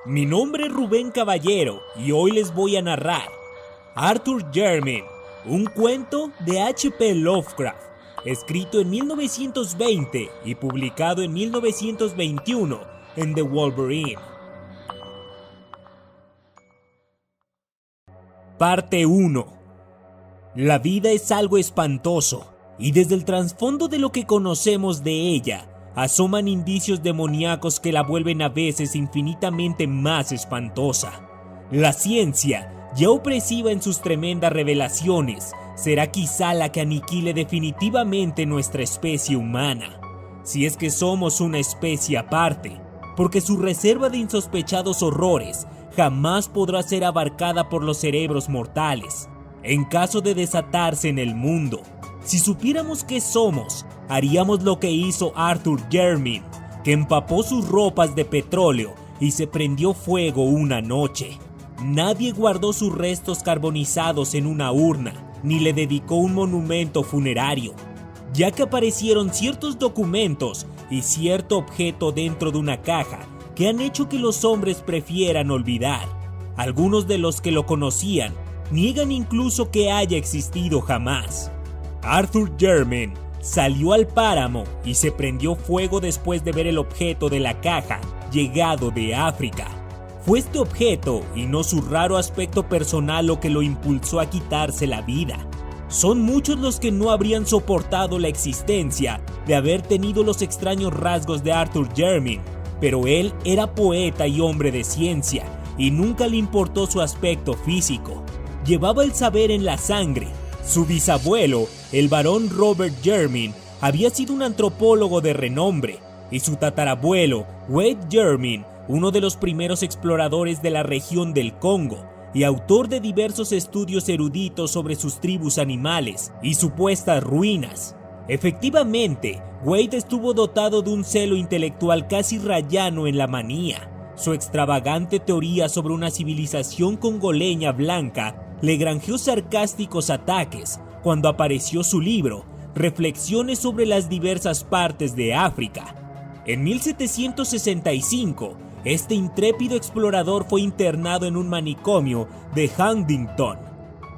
Mi nombre es Rubén Caballero y hoy les voy a narrar Arthur Jermyn, un cuento de H.P. Lovecraft, escrito en 1920 y publicado en 1921 en The Wolverine. Parte 1. La vida es algo espantoso, y desde el trasfondo de lo que conocemos de ella, asoman indicios demoníacos que la vuelven a veces infinitamente más espantosa. La ciencia, ya opresiva en sus tremendas revelaciones, será quizá la que aniquile definitivamente nuestra especie humana, si es que somos una especie aparte, porque su reserva de insospechados horrores jamás podrá ser abarcada por los cerebros mortales. En caso de desatarse en el mundo, si supiéramos qué somos, haríamos lo que hizo Arthur Jermyn, que empapó sus ropas de petróleo y se prendió fuego una noche. Nadie guardó sus restos carbonizados en una urna, ni le dedicó un monumento funerario, ya que aparecieron ciertos documentos y cierto objeto dentro de una caja que han hecho que los hombres prefieran olvidar. Algunos de los que lo conocían niegan incluso que haya existido jamás. Arthur Jermyn salió al páramo y se prendió fuego después de ver el objeto de la caja llegado de África. Fue este objeto y no su raro aspecto personal lo que lo impulsó a quitarse la vida. Son muchos los que no habrían soportado la existencia de haber tenido los extraños rasgos de Arthur Jermyn, pero él era poeta y hombre de ciencia y nunca le importó su aspecto físico. Llevaba el saber en la sangre. Su bisabuelo, el barón Robert Jermyn, había sido un antropólogo de renombre, y su tatarabuelo, Wade Jermyn, uno de los primeros exploradores de la región del Congo, y autor de diversos estudios eruditos sobre sus tribus animales y supuestas ruinas. Efectivamente, Wade estuvo dotado de un celo intelectual casi rayano en la manía. Su extravagante teoría sobre una civilización congoleña blanca le granjeó sarcásticos ataques cuando apareció su libro, Reflexiones sobre las diversas partes de África. En 1765, este intrépido explorador fue internado en un manicomio de Huntington.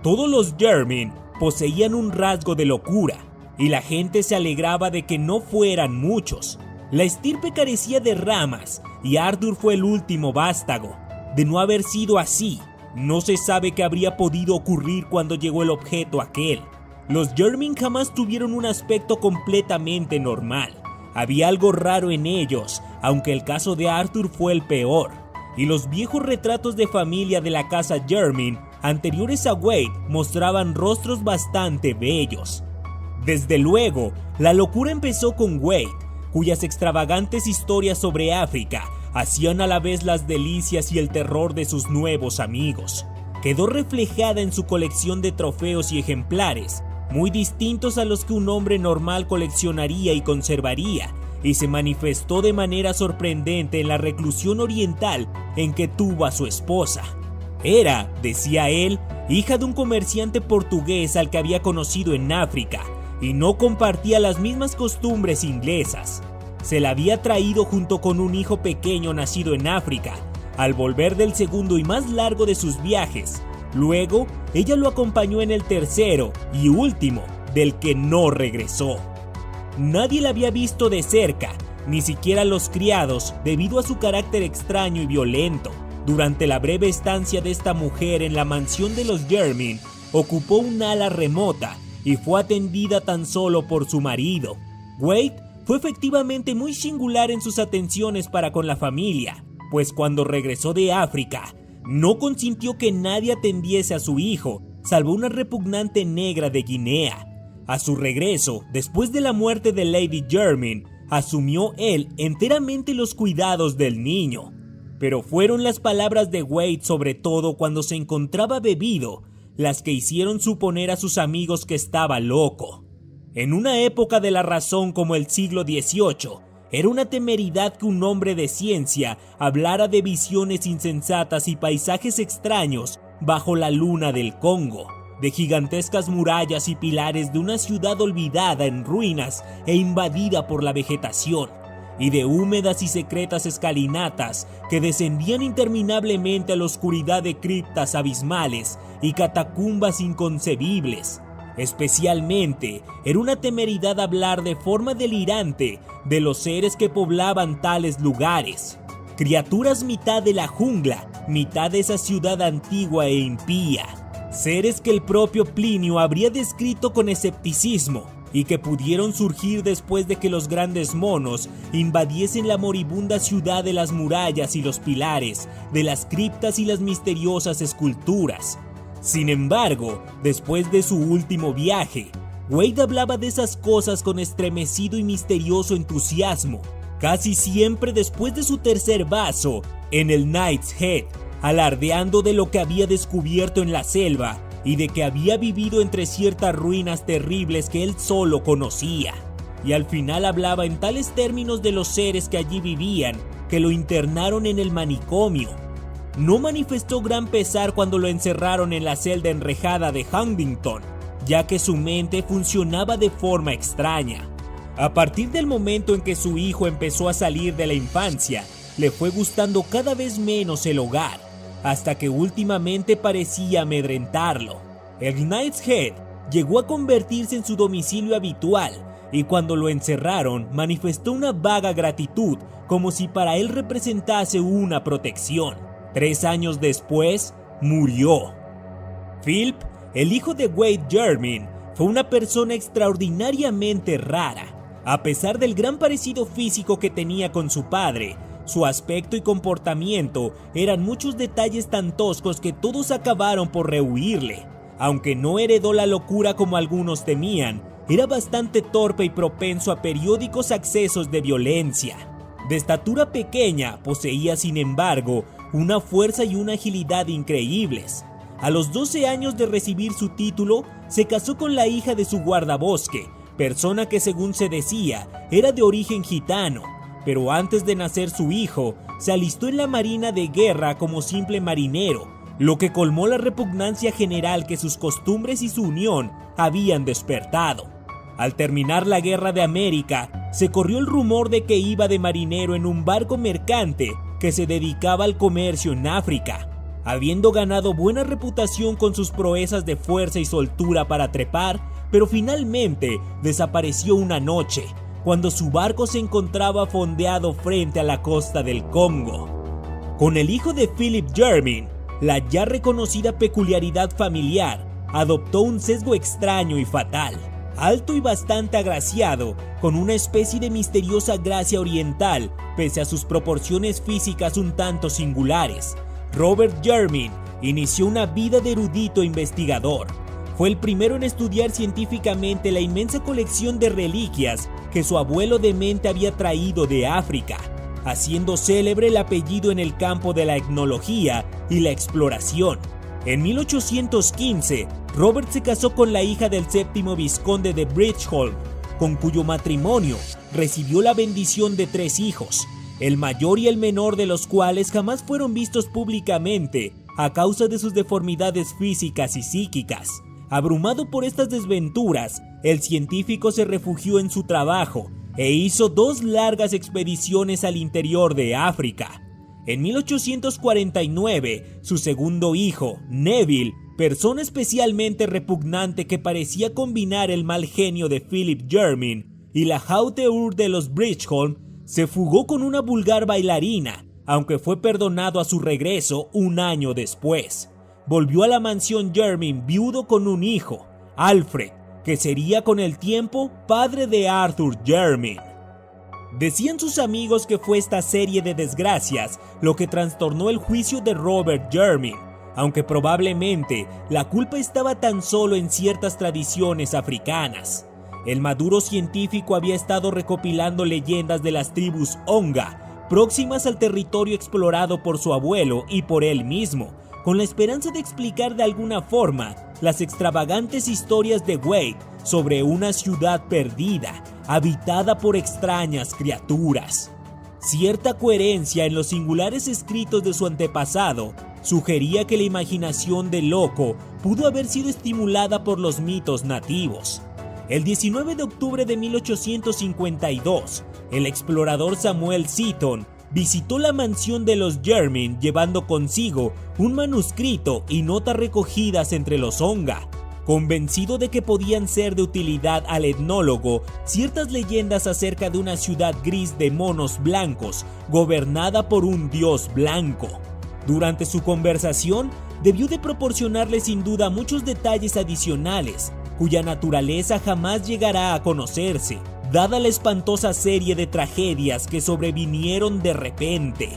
Todos los Jermyn poseían un rasgo de locura, y la gente se alegraba de que no fueran muchos. La estirpe carecía de ramas, y Arthur fue el último vástago. De no haber sido así, no se sabe qué habría podido ocurrir cuando llegó el objeto aquel. Los Jermyn jamás tuvieron un aspecto completamente normal. Había algo raro en ellos, aunque el caso de Arthur fue el peor. Y los viejos retratos de familia de la casa Jermyn, anteriores a Wade, mostraban rostros bastante bellos. Desde luego, la locura empezó con Wade, cuyas extravagantes historias sobre África hacían a la vez las delicias y el terror de sus nuevos amigos. Quedó reflejada en su colección de trofeos y ejemplares, muy distintos a los que un hombre normal coleccionaría y conservaría, y se manifestó de manera sorprendente en la reclusión oriental en que tuvo a su esposa. Era, decía él, hija de un comerciante portugués al que había conocido en África, y no compartía las mismas costumbres inglesas. Se la había traído junto con un hijo pequeño nacido en África, al volver del segundo y más largo de sus viajes. Luego, ella lo acompañó en el tercero y último, del que no regresó. Nadie la había visto de cerca, ni siquiera los criados, debido a su carácter extraño y violento. Durante la breve estancia de esta mujer en la mansión de los Jermyn, ocupó un ala remota y fue atendida tan solo por su marido. Wade fue efectivamente muy singular en sus atenciones para con la familia, pues cuando regresó de África, no consintió que nadie atendiese a su hijo, salvo una repugnante negra de Guinea. A su regreso, después de la muerte de Lady Jermyn, asumió él enteramente los cuidados del niño. Pero fueron las palabras de Wade, sobre todo cuando se encontraba bebido, las que hicieron suponer a sus amigos que estaba loco. En una época de la razón como el siglo XVIII, era una temeridad que un hombre de ciencia hablara de visiones insensatas y paisajes extraños bajo la luna del Congo, de gigantescas murallas y pilares de una ciudad olvidada en ruinas e invadida por la vegetación, y de húmedas y secretas escalinatas que descendían interminablemente a la oscuridad de criptas abismales y catacumbas inconcebibles. Especialmente, era una temeridad hablar de forma delirante de los seres que poblaban tales lugares. Criaturas mitad de la jungla, mitad de esa ciudad antigua e impía. Seres que el propio Plinio habría descrito con escepticismo y que pudieron surgir después de que los grandes monos invadiesen la moribunda ciudad de las murallas y los pilares, de las criptas y las misteriosas esculturas. Sin embargo, después de su último viaje, Wade hablaba de esas cosas con estremecido y misterioso entusiasmo, casi siempre después de su tercer vaso en el Knight's Head, alardeando de lo que había descubierto en la selva y de que había vivido entre ciertas ruinas terribles que él solo conocía. Y al final hablaba en tales términos de los seres que allí vivían, que lo internaron en el manicomio. No manifestó gran pesar cuando lo encerraron en la celda enrejada de Huntington, ya que su mente funcionaba de forma extraña. A partir del momento en que su hijo empezó a salir de la infancia, le fue gustando cada vez menos el hogar, hasta que últimamente parecía amedrentarlo. El Knight's Head llegó a convertirse en su domicilio habitual, y cuando lo encerraron manifestó una vaga gratitud, como si para él representase una protección. 3 años después, murió. Philip, el hijo de Wade Jermyn, fue una persona extraordinariamente rara. A pesar del gran parecido físico que tenía con su padre, su aspecto y comportamiento eran muchos detalles tan toscos que todos acabaron por rehuirle. Aunque no heredó la locura como algunos temían, era bastante torpe y propenso a periódicos accesos de violencia. De estatura pequeña, poseía sin embargo una fuerza y una agilidad increíbles. A los 12 años de recibir su título, se casó con la hija de su guardabosque, persona que según se decía era de origen gitano. Pero antes de nacer su hijo, se alistó en la marina de guerra como simple marinero, lo que colmó la repugnancia general que sus costumbres y su unión habían despertado. Al terminar la Guerra de América, se corrió el rumor de que iba de marinero en un barco mercante que se dedicaba al comercio en África. Habiendo ganado buena reputación con sus proezas de fuerza y soltura para trepar, pero finalmente desapareció una noche, cuando su barco se encontraba fondeado frente a la costa del Congo. Con el hijo de Philip Jermyn, la ya reconocida peculiaridad familiar adoptó un sesgo extraño y fatal. Alto y bastante agraciado, con una especie de misteriosa gracia oriental, pese a sus proporciones físicas un tanto singulares, Robert Jermyn inició una vida de erudito investigador. Fue el primero en estudiar científicamente la inmensa colección de reliquias que su abuelo demente había traído de África, haciendo célebre el apellido en el campo de la etnología y la exploración. En 1815, Robert se casó con la hija del séptimo vizconde de Bridgeholm, con cuyo matrimonio recibió la bendición de 3 hijos, el mayor y el menor de los cuales jamás fueron vistos públicamente a causa de sus deformidades físicas y psíquicas. Abrumado por estas desventuras, el científico se refugió en su trabajo e hizo 2 largas expediciones al interior de África. En 1849, su segundo hijo, Neville, persona especialmente repugnante que parecía combinar el mal genio de Philip Jermyn y la hauteur de los Bridgeholm, se fugó con una vulgar bailarina, aunque fue perdonado a su regreso un año después. Volvió a la mansión Jermyn viudo con un hijo, Alfred, que sería con el tiempo padre de Arthur Jermyn. Decían sus amigos que fue esta serie de desgracias lo que trastornó el juicio de Robert Jermyn, aunque probablemente la culpa estaba tan solo en ciertas tradiciones africanas. El maduro científico había estado recopilando leyendas de las tribus Onga, próximas al territorio explorado por su abuelo y por él mismo, con la esperanza de explicar de alguna forma las extravagantes historias de Wade sobre una ciudad perdida, habitada por extrañas criaturas. Cierta coherencia en los singulares escritos de su antepasado sugería que la imaginación del loco pudo haber sido estimulada por los mitos nativos. El 19 de octubre de 1852, el explorador Samuel Seaton visitó la mansión de los Jermyn llevando consigo un manuscrito y notas recogidas entre los Onga. Convencido de que podían ser de utilidad al etnólogo ciertas leyendas acerca de una ciudad gris de monos blancos gobernada por un dios blanco. Durante su conversación, debió de proporcionarle sin duda muchos detalles adicionales, cuya naturaleza jamás llegará a conocerse, dada la espantosa serie de tragedias que sobrevinieron de repente.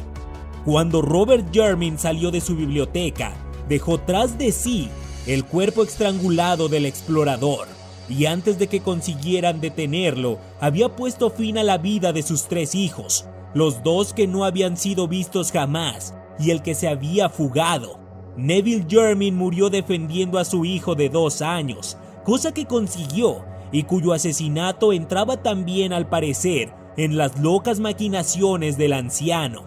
Cuando Robert Jermyn salió de su biblioteca, dejó tras de sí el cuerpo estrangulado del explorador, y antes de que consiguieran detenerlo, había puesto fin a la vida de sus 3 hijos, los 2 que no habían sido vistos jamás, y el que se había fugado. Neville Jermyn murió defendiendo a su hijo de 2 años, cosa que consiguió, y cuyo asesinato entraba también al parecer en las locas maquinaciones del anciano.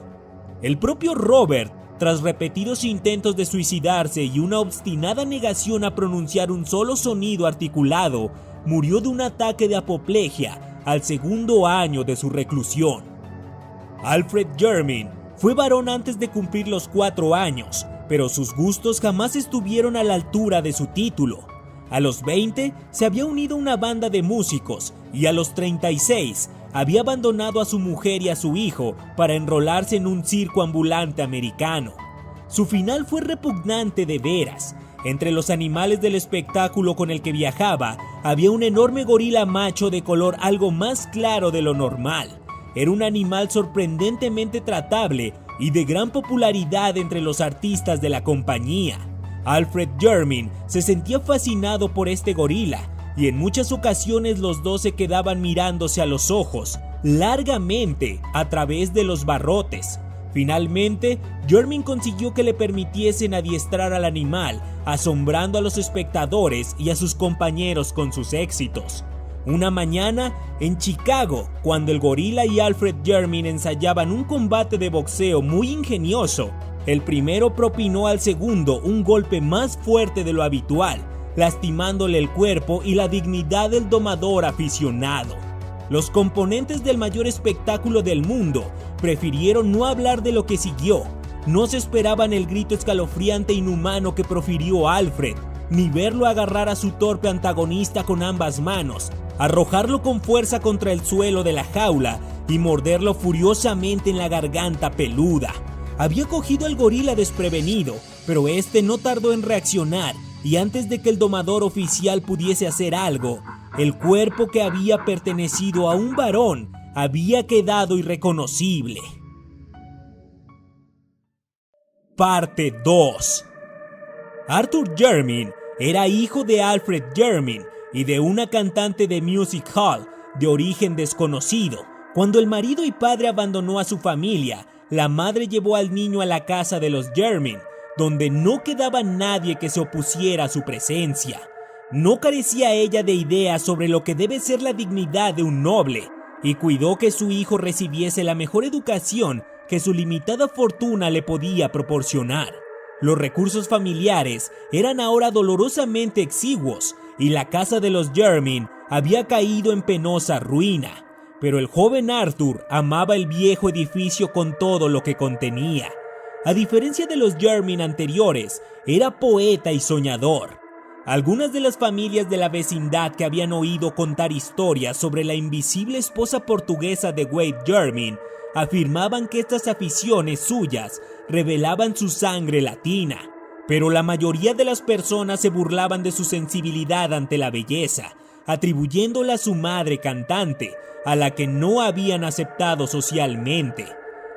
El propio Robert, tras repetidos intentos de suicidarse y una obstinada negación a pronunciar un solo sonido articulado, murió de un ataque de apoplejía al 2.º año de su reclusión. Alfred Jermyn fue varón antes de cumplir los 4 años, pero sus gustos jamás estuvieron a la altura de su título. A los 20 se había unido a una banda de músicos y a los 36 había abandonado a su mujer y a su hijo para enrolarse en un circo ambulante americano. Su final fue repugnante de veras. Entre los animales del espectáculo con el que viajaba había un enorme gorila macho de color algo más claro de lo normal. Era un animal sorprendentemente tratable y de gran popularidad entre los artistas de la compañía. Alfred Jermyn se sentía fascinado por este gorila, y en muchas ocasiones los dos se quedaban mirándose a los ojos, largamente, a través de los barrotes. Finalmente, Jermyn consiguió que le permitiesen adiestrar al animal, asombrando a los espectadores y a sus compañeros con sus éxitos. Una mañana, en Chicago, cuando el gorila y Alfred Jermyn ensayaban un combate de boxeo muy ingenioso, el primero propinó al segundo un golpe más fuerte de lo habitual, lastimándole el cuerpo y la dignidad del domador aficionado. Los componentes del mayor espectáculo del mundo prefirieron no hablar de lo que siguió. No se esperaban el grito escalofriante e inhumano que profirió Alfred, ni verlo agarrar a su torpe antagonista con ambas manos, arrojarlo con fuerza contra el suelo de la jaula y morderlo furiosamente en la garganta peluda. Había cogido al gorila desprevenido, pero este no tardó en reaccionar, y antes de que el domador oficial pudiese hacer algo, el cuerpo que había pertenecido a un varón había quedado irreconocible. Parte 2. Arthur Jermyn era hijo de Alfred Jermyn y de una cantante de music hall de origen desconocido. Cuando el marido y padre abandonó a su familia, la madre llevó al niño a la casa de los Jermyn, donde no quedaba nadie que se opusiera a su presencia. No carecía ella de ideas sobre lo que debe ser la dignidad de un noble, y cuidó que su hijo recibiese la mejor educación que su limitada fortuna le podía proporcionar. Los recursos familiares eran ahora dolorosamente exiguos, y la casa de los Jermyn había caído en penosa ruina. Pero el joven Arthur amaba el viejo edificio con todo lo que contenía. A diferencia de los Jermyn anteriores, era poeta y soñador. Algunas de las familias de la vecindad que habían oído contar historias sobre la invisible esposa portuguesa de Wade Jermyn afirmaban que estas aficiones suyas revelaban su sangre latina, pero la mayoría de las personas se burlaban de su sensibilidad ante la belleza, atribuyéndola a su madre cantante, a la que no habían aceptado socialmente.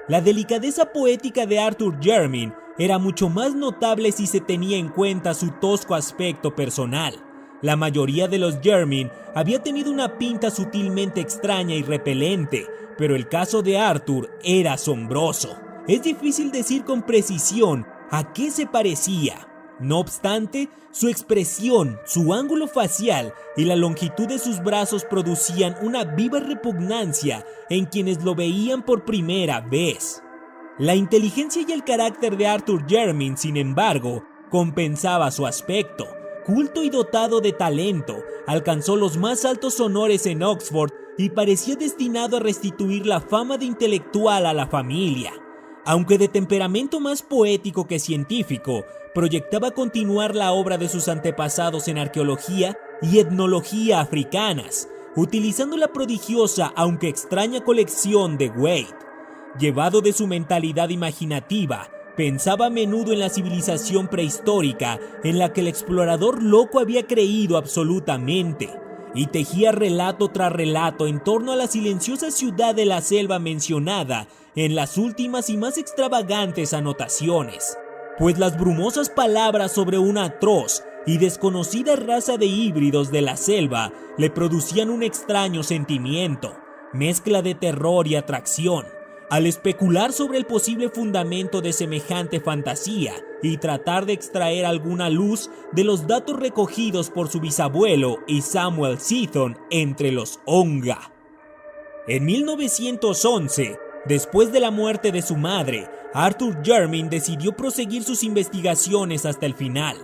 La delicadeza poética de Arthur Jermyn era mucho más notable si se tenía en cuenta su tosco aspecto personal. La mayoría de los Jermyn había tenido una pinta sutilmente extraña y repelente, pero el caso de Arthur era asombroso. Es difícil decir con precisión a qué se parecía. No obstante, su expresión, su ángulo facial y la longitud de sus brazos producían una viva repugnancia en quienes lo veían por primera vez. La inteligencia y el carácter de Arthur Jermyn, sin embargo, compensaba su aspecto. Culto y dotado de talento, alcanzó los más altos honores en Oxford y parecía destinado a restituir la fama de intelectual a la familia. Aunque de temperamento más poético que científico, proyectaba continuar la obra de sus antepasados en arqueología y etnología africanas, utilizando la prodigiosa aunque extraña colección de Wade. Llevado de su mentalidad imaginativa, pensaba a menudo en la civilización prehistórica en la que el explorador loco había creído absolutamente, y tejía relato tras relato en torno a la silenciosa ciudad de la selva mencionada en las últimas y más extravagantes anotaciones, pues las brumosas palabras sobre una atroz y desconocida raza de híbridos de la selva le producían un extraño sentimiento, mezcla de terror y atracción. Al especular sobre el posible fundamento de semejante fantasía y tratar de extraer alguna luz de los datos recogidos por su bisabuelo y Samuel Seaton entre los Onga. En 1911, después de la muerte de su madre, Arthur Jermyn decidió proseguir sus investigaciones hasta el final.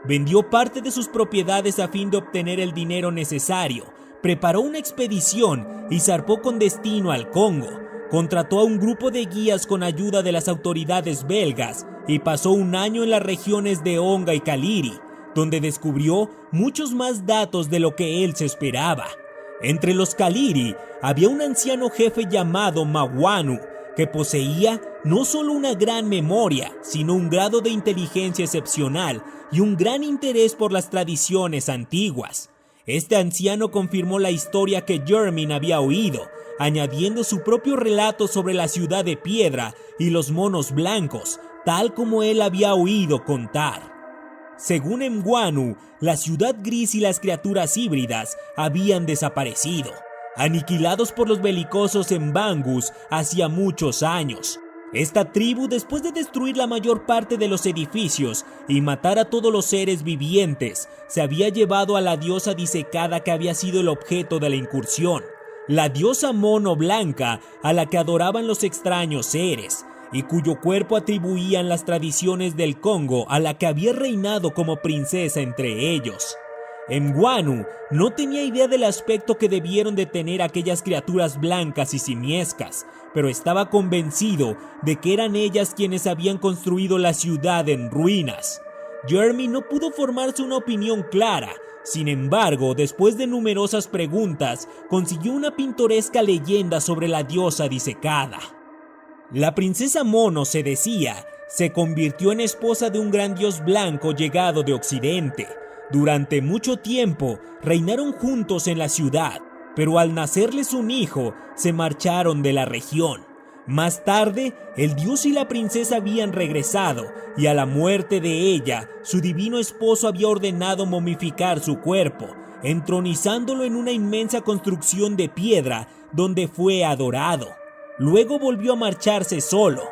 Vendió parte de sus propiedades a fin de obtener el dinero necesario, preparó una expedición y zarpó con destino al Congo. Contrató a un grupo de guías con ayuda de las autoridades belgas y pasó un año en las regiones de Onga y Kaliri, donde descubrió muchos más datos de lo que él se esperaba. Entre los Kaliri había un anciano jefe llamado Mawanu, que poseía no solo una gran memoria, sino un grado de inteligencia excepcional y un gran interés por las tradiciones antiguas. Este anciano confirmó la historia que Jermyn había oído, añadiendo su propio relato sobre la ciudad de piedra y los monos blancos, tal como él había oído contar. Según Mnganu, la ciudad gris y las criaturas híbridas habían desaparecido, aniquilados por los belicosos Mbangus hacía muchos años. Esta tribu, después de destruir la mayor parte de los edificios y matar a todos los seres vivientes, se había llevado a la diosa disecada que había sido el objeto de la incursión, la diosa mono blanca a la que adoraban los extraños seres, y cuyo cuerpo atribuían las tradiciones del Congo a la que había reinado como princesa entre ellos. Mnganu no tenía idea del aspecto que debieron de tener aquellas criaturas blancas y simiescas, pero estaba convencido de que eran ellas quienes habían construido la ciudad en ruinas. Jermyn no pudo formarse una opinión clara. Sin embargo, después de numerosas preguntas, consiguió una pintoresca leyenda sobre la diosa disecada. La princesa Mono, se decía, se convirtió en esposa de un gran dios blanco llegado de Occidente. Durante mucho tiempo reinaron juntos en la ciudad, pero al nacerles un hijo, se marcharon de la región. Más tarde, el dios y la princesa habían regresado, y a la muerte de ella, su divino esposo había ordenado momificar su cuerpo, entronizándolo en una inmensa construcción de piedra donde fue adorado. Luego volvió a marcharse solo.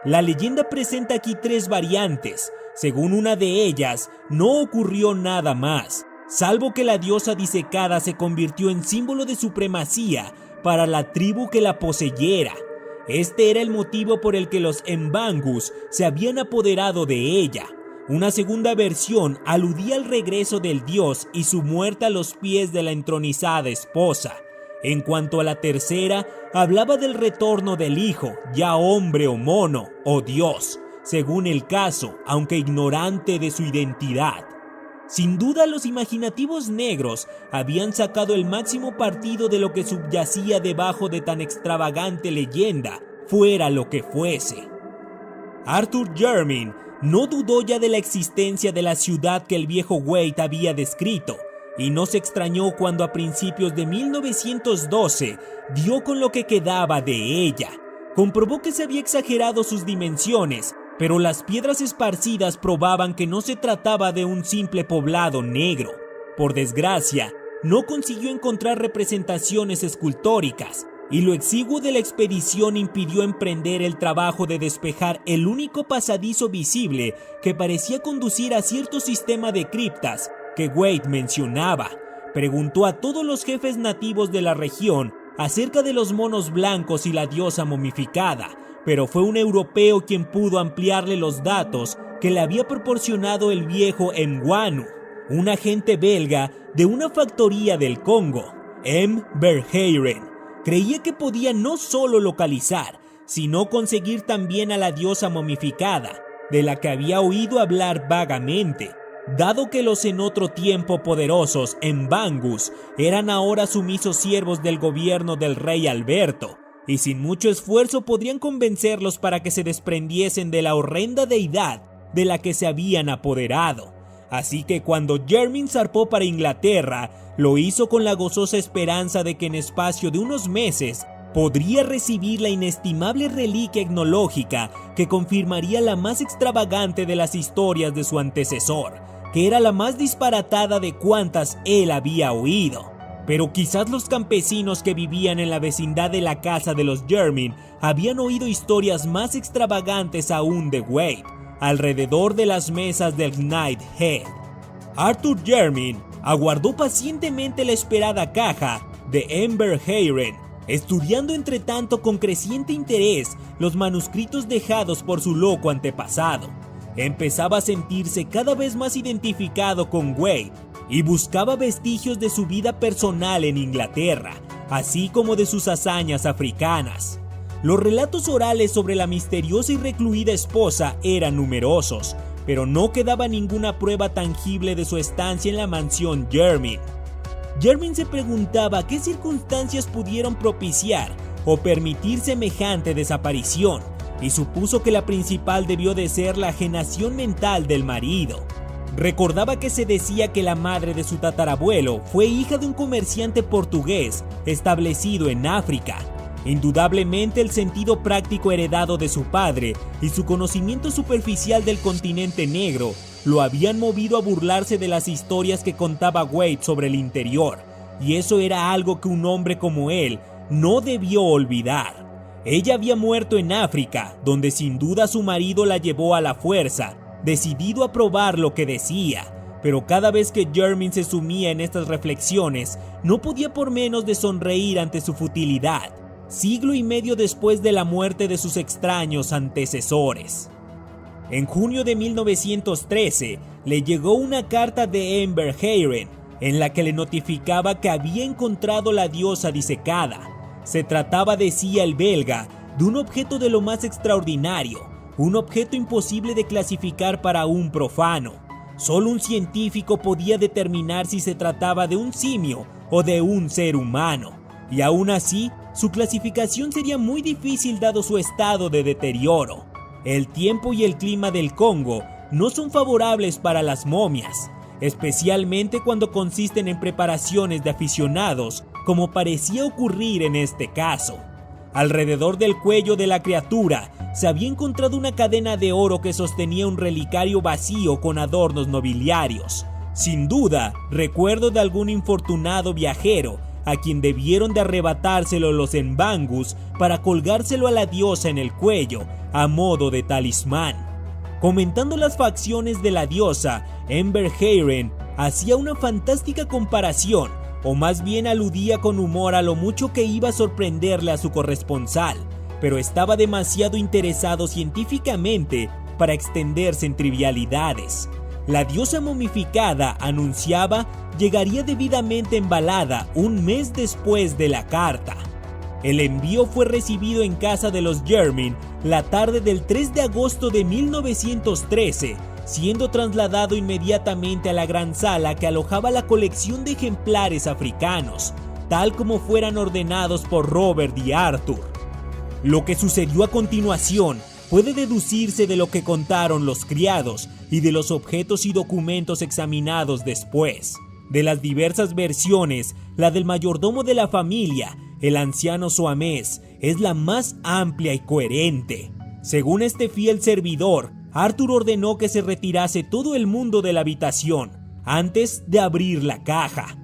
La leyenda presenta aquí tres variantes. Según una de ellas, no ocurrió nada más, salvo que la diosa disecada se convirtió en símbolo de supremacía para la tribu que la poseyera. Este era el motivo por el que los Mbangus se habían apoderado de ella. Una segunda versión aludía al regreso del dios y su muerte a los pies de la entronizada esposa. En cuanto a la tercera, hablaba del retorno del hijo, ya hombre o mono, o dios, según el caso, aunque ignorante de su identidad. Sin duda, los imaginativos negros habían sacado el máximo partido de lo que subyacía debajo de tan extravagante leyenda, fuera lo que fuese. Arthur Jermyn no dudó ya de la existencia de la ciudad que el viejo Wade había descrito, y no se extrañó cuando a principios de 1912 dio con lo que quedaba de ella. Comprobó que se había exagerado sus dimensiones, pero las piedras esparcidas probaban que no se trataba de un simple poblado negro. Por desgracia, no consiguió encontrar representaciones escultóricas, y lo exiguo de la expedición impidió emprender el trabajo de despejar el único pasadizo visible que parecía conducir a cierto sistema de criptas que Wade mencionaba. Preguntó a todos los jefes nativos de la región acerca de los monos blancos y la diosa momificada, pero fue un europeo quien pudo ampliarle los datos que le había proporcionado el viejo Mnganu. un agente belga de una factoría del Congo, M. Verheiren, creía que podía no solo localizar, sino conseguir también a la diosa momificada, de la que había oído hablar vagamente, dado que los en otro tiempo poderosos Mbangus eran ahora sumisos siervos del gobierno del rey Alberto, y sin mucho esfuerzo podrían convencerlos para que se desprendiesen de la horrenda deidad de la que se habían apoderado. Así que cuando Jermyn zarpó para Inglaterra, lo hizo con la gozosa esperanza de que en espacio de unos meses podría recibir la inestimable reliquia etnológica que confirmaría la más extravagante de las historias de su antecesor, que era la más disparatada de cuantas él había oído. Pero quizás los campesinos que vivían en la vecindad de la casa de los Jermyn habían oído historias más extravagantes aún de Wade, alrededor de las mesas del Knight Head. Arthur Jermyn aguardó pacientemente la esperada caja de M. Verheiren, estudiando entre tanto con creciente interés los manuscritos dejados por su loco antepasado. Empezaba a sentirse cada vez más identificado con Wade y buscaba vestigios de su vida personal en Inglaterra, así como de sus hazañas africanas. Los relatos orales sobre la misteriosa y recluida esposa eran numerosos, pero no quedaba ninguna prueba tangible de su estancia en la mansión Jermyn. Jermyn se preguntaba qué circunstancias pudieron propiciar o permitir semejante desaparición, y supuso que la principal debió de ser la ajenación mental del marido. Recordaba que se decía que la madre de su tatarabuelo fue hija de un comerciante portugués establecido en África. Indudablemente el sentido práctico heredado de su padre y su conocimiento superficial del continente negro lo habían movido a burlarse de las historias que contaba Wade sobre el interior, y eso era algo que un hombre como él no debió olvidar. Ella había muerto en África, donde sin duda su marido la llevó a la fuerza, decidido a probar lo que decía, pero cada vez que Jermyn se sumía en estas reflexiones, no podía por menos de sonreír ante su futilidad, siglo y medio después de la muerte de sus extraños antecesores. En junio de 1913 le llegó una carta de M. Verheiren en la que le notificaba que había encontrado la diosa disecada. Se trataba, decía el belga, de un objeto de lo más extraordinario, un objeto imposible de clasificar para un profano. Solo un científico podía determinar si se trataba de un simio o de un ser humano, y aún así, su clasificación sería muy difícil dado su estado de deterioro. El tiempo y el clima del Congo no son favorables para las momias, especialmente cuando consisten en preparaciones de aficionados, como parecía ocurrir en este caso. Alrededor del cuello de la criatura se había encontrado una cadena de oro que sostenía un relicario vacío con adornos nobiliarios. Sin duda, recuerdo de algún infortunado viajero a quien debieron de arrebatárselo los Mbangus para colgárselo a la diosa en el cuello a modo de talismán. Comentando las facciones de la diosa, M. Verheiren hacía una fantástica comparación, o más bien aludía con humor a lo mucho que iba a sorprenderle a su corresponsal, pero estaba demasiado interesado científicamente para extenderse en trivialidades. La diosa momificada, anunciaba, llegaría debidamente embalada un mes después de la carta. El envío fue recibido en casa de los Jermyn la tarde del 3 de agosto de 1913, siendo trasladado inmediatamente a la gran sala que alojaba la colección de ejemplares africanos, tal como fueran ordenados por Robert y Arthur. Lo que sucedió a continuación puede deducirse de lo que contaron los criados y de los objetos y documentos examinados después. De las diversas versiones, la del mayordomo de la familia, el anciano Soames, es la más amplia y coherente. Según este fiel servidor, Arthur ordenó que se retirase todo el mundo de la habitación antes de abrir la caja,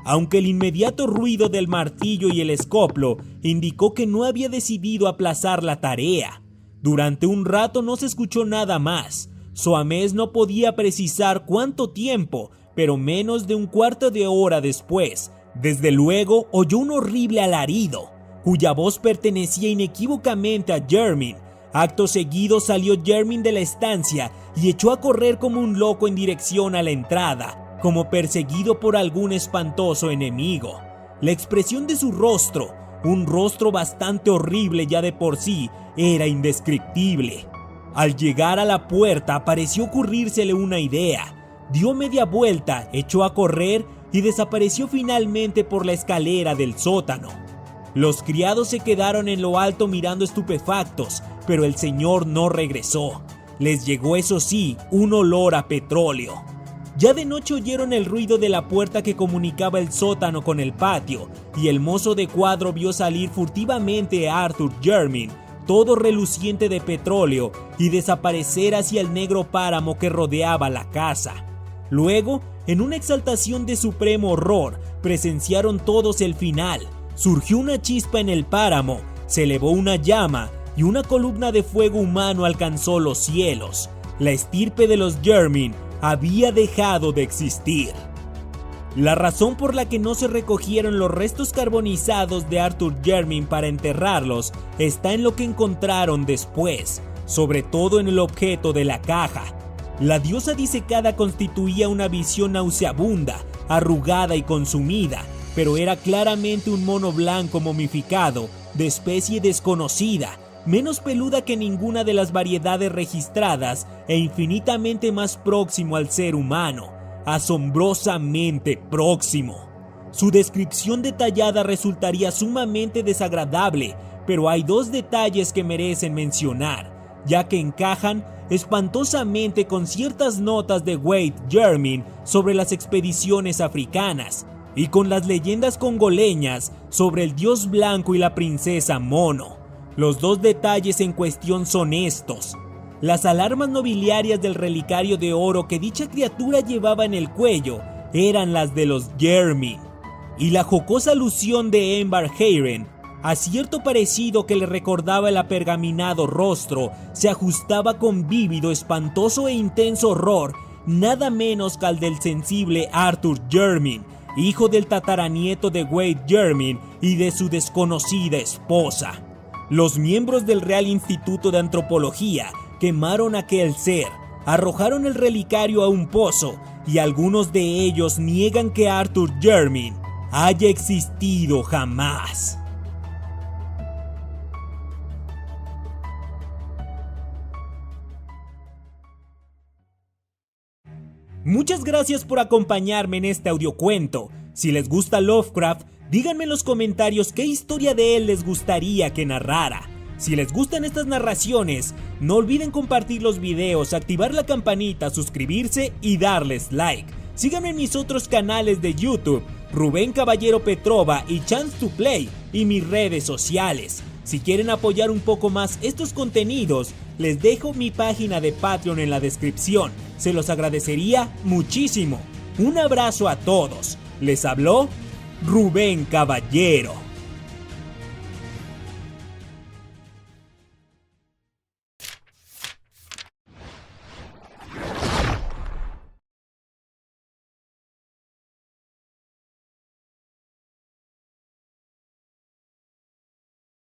aunque el inmediato ruido del martillo y el escoplo indicó que no había decidido aplazar la tarea. Durante un rato no se escuchó nada más. Soames no podía precisar cuánto tiempo, pero menos de un cuarto de hora después, desde luego oyó un horrible alarido, cuya voz pertenecía inequívocamente a Jermyn. Acto seguido salió Jermyn de la estancia y echó a correr como un loco en dirección a la entrada, como perseguido por algún espantoso enemigo. La expresión de su rostro, un rostro bastante horrible ya de por sí, era indescriptible. Al llegar a la puerta pareció ocurrírsele una idea. Dio media vuelta, echó a correr y desapareció finalmente por la escalera del sótano. Los criados se quedaron en lo alto mirando estupefactos, pero el señor no regresó. Les llegó, eso sí, un olor a petróleo. Ya de noche oyeron el ruido de la puerta que comunicaba el sótano con el patio, y el mozo de cuadro vio salir furtivamente a Arthur Jermyn, todo reluciente de petróleo, y desaparecer hacia el negro páramo que rodeaba la casa. Luego, en una exaltación de supremo horror, presenciaron todos el final. Surgió una chispa en el páramo, se elevó una llama y una columna de fuego humano alcanzó los cielos. La estirpe de los Jermyn había dejado de existir. La razón por la que no se recogieron los restos carbonizados de Arthur Jermyn para enterrarlos está en lo que encontraron después, sobre todo en el objeto de la caja. La diosa disecada constituía una visión nauseabunda, arrugada y consumida, pero era claramente un mono blanco momificado, de especie desconocida, menos peluda que ninguna de las variedades registradas e infinitamente más próximo al ser humano, asombrosamente próximo. Su descripción detallada resultaría sumamente desagradable, pero hay dos detalles que merecen mencionar, ya que encajan espantosamente con ciertas notas de Wade Jermyn sobre las expediciones africanas y con las leyendas congoleñas sobre el dios blanco y la princesa mono. Los dos detalles en cuestión son estos: las alarmas nobiliarias del relicario de oro que dicha criatura llevaba en el cuello eran las de los Jermyn, y la jocosa alusión de Ember Heiren a cierto parecido que le recordaba el apergaminado rostro se ajustaba con vívido, espantoso e intenso horror, nada menos que al del sensible Arthur Jermyn, hijo del tataranieto de Wade Jermyn y de su desconocida esposa. Los miembros del Real Instituto de Antropología quemaron aquel ser, arrojaron el relicario a un pozo, y algunos de ellos niegan que Arthur Jermyn haya existido jamás. Muchas gracias por acompañarme en este audiocuento. Si les gusta Lovecraft, díganme en los comentarios qué historia de él les gustaría que narrara. Si les gustan estas narraciones, no olviden compartir los videos, activar la campanita, suscribirse y darles like. Síganme en mis otros canales de YouTube, Rubén Caballero Petrova y Chance to Play, y mis redes sociales. Si quieren apoyar un poco más estos contenidos, les dejo mi página de Patreon en la descripción. Se los agradecería muchísimo. Un abrazo a todos. Les habló Rubén Caballero.